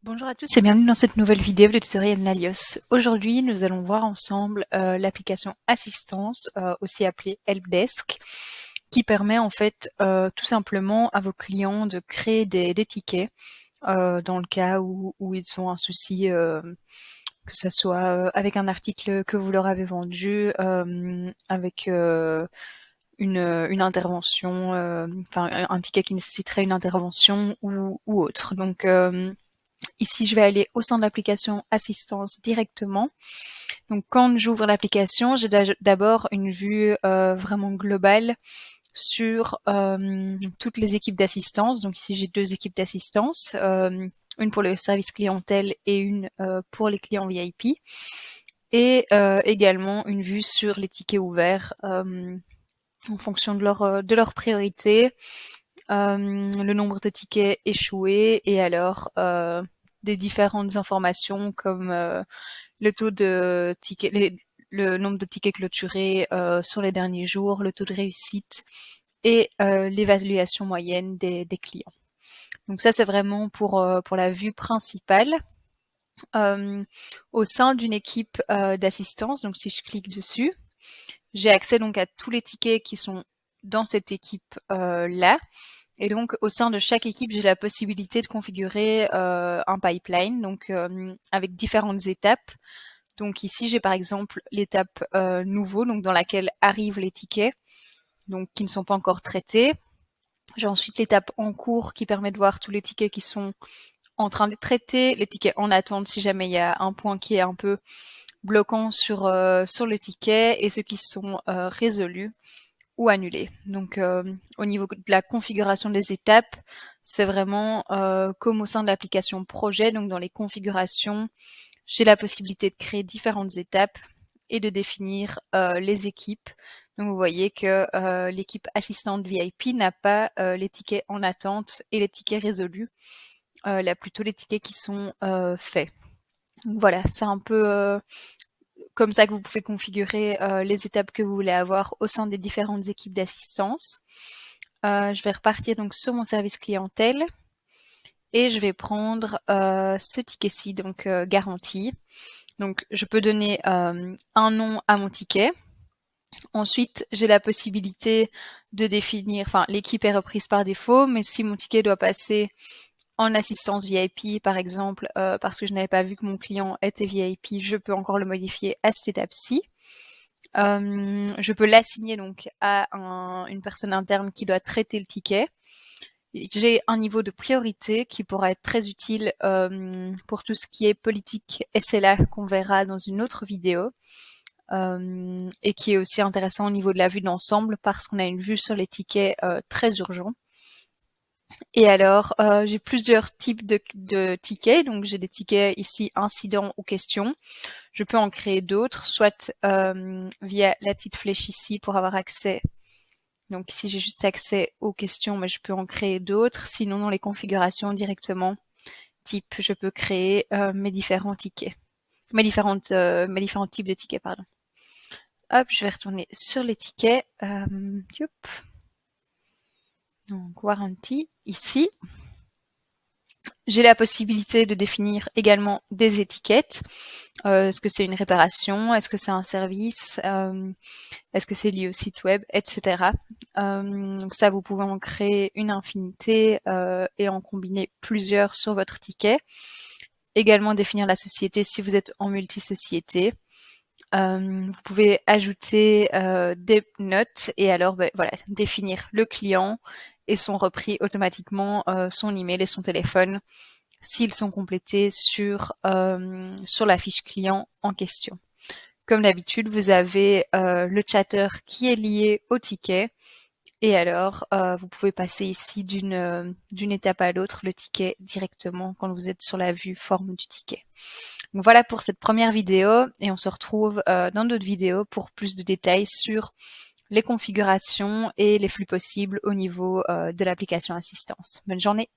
Bonjour à tous et bienvenue dans cette nouvelle vidéo de tutoriel Nalios. Aujourd'hui, nous allons voir ensemble l'application Assistance, aussi appelée Helpdesk, qui permet en fait tout simplement à vos clients de créer des tickets dans le cas où ils ont un souci, que ce soit avec un article que vous leur avez vendu, avec une intervention, enfin un ticket qui nécessiterait une intervention ou autre. Donc ici, je vais aller au sein de l'application Assistance directement. Donc, quand j'ouvre l'application, j'ai d'abord une vue vraiment globale sur toutes les équipes d'assistance. Donc ici, j'ai deux équipes d'assistance, une pour le service clientèle et une pour les clients VIP. Et également une vue sur les tickets ouverts en fonction de leur priorité, le nombre de tickets échoués et alors des différentes informations comme le taux de tickets, le nombre de tickets clôturés sur les derniers jours, le taux de réussite et l'évaluation moyenne des clients. Donc ça, c'est vraiment pour la vue principale. Au sein d'une équipe d'assistance, donc si je clique dessus, j'ai accès donc à tous les tickets qui sont dans cette équipe là. Et donc, au sein de chaque équipe, j'ai la possibilité de configurer un pipeline, donc avec différentes étapes. Donc ici, j'ai par exemple l'étape nouveau, donc dans laquelle arrivent les tickets, donc qui ne sont pas encore traités. J'ai ensuite l'étape en cours qui permet de voir tous les tickets qui sont en train d'être traités, les tickets en attente si jamais il y a un point qui est un peu bloquant sur le ticket et ceux qui sont résolus ou annulés. Donc au niveau de la configuration des étapes, c'est vraiment comme au sein de l'application projet, donc dans les configurations, j'ai la possibilité de créer différentes étapes et de définir les équipes. Donc vous voyez que l'équipe assistante VIP n'a pas les tickets en attente et les tickets résolus, là plutôt les tickets qui sont faits. Donc voilà, c'est un peu comme ça que vous pouvez configurer les étapes que vous voulez avoir au sein des différentes équipes d'assistance. Je vais repartir donc sur mon service clientèle et je vais prendre ce ticket-ci, donc garantie. Donc je peux donner un nom à mon ticket. Ensuite, j'ai la possibilité de définir, enfin l'équipe est reprise par défaut, mais si mon ticket doit passer en assistance VIP, par exemple, parce que je n'avais pas vu que mon client était VIP, je peux encore le modifier à cette étape-ci. Je peux l'assigner donc à une personne interne qui doit traiter le ticket. J'ai un niveau de priorité qui pourra être très utile pour tout ce qui est politique SLA qu'on verra dans une autre vidéo. Et qui est aussi intéressant au niveau de la vue d'ensemble parce qu'on a une vue sur les tickets très urgents. Et alors, j'ai plusieurs types de tickets. Donc, j'ai des tickets ici incidents ou questions. Je peux en créer d'autres, soit via la petite flèche ici pour avoir accès. Donc ici, j'ai juste accès aux questions, mais je peux en créer d'autres. Sinon, dans les configurations directement, type, je peux créer mes différents tickets. Mes différents types de tickets, pardon. Hop, je vais retourner sur les tickets. Donc, warranty, ici. J'ai la possibilité de définir également des étiquettes. Est-ce que c'est une réparation? Est-ce que c'est un service? Est-ce que c'est lié au site web? Etc. Donc ça, vous pouvez en créer une infinité et en combiner plusieurs sur votre ticket. Également définir la société si vous êtes en multi-société. Vous pouvez ajouter des notes et alors voilà, définir le client et sont repris automatiquement son email et son téléphone s'ils sont complétés sur la fiche client en question. Comme d'habitude, vous avez le chatter qui est lié au ticket et alors vous pouvez passer ici d'une étape à l'autre le ticket directement quand vous êtes sur la vue forme du ticket. Donc voilà pour cette première vidéo et on se retrouve dans d'autres vidéos pour plus de détails sur les configurations et les flux possibles au niveau de l'application Assistance. Bonne journée!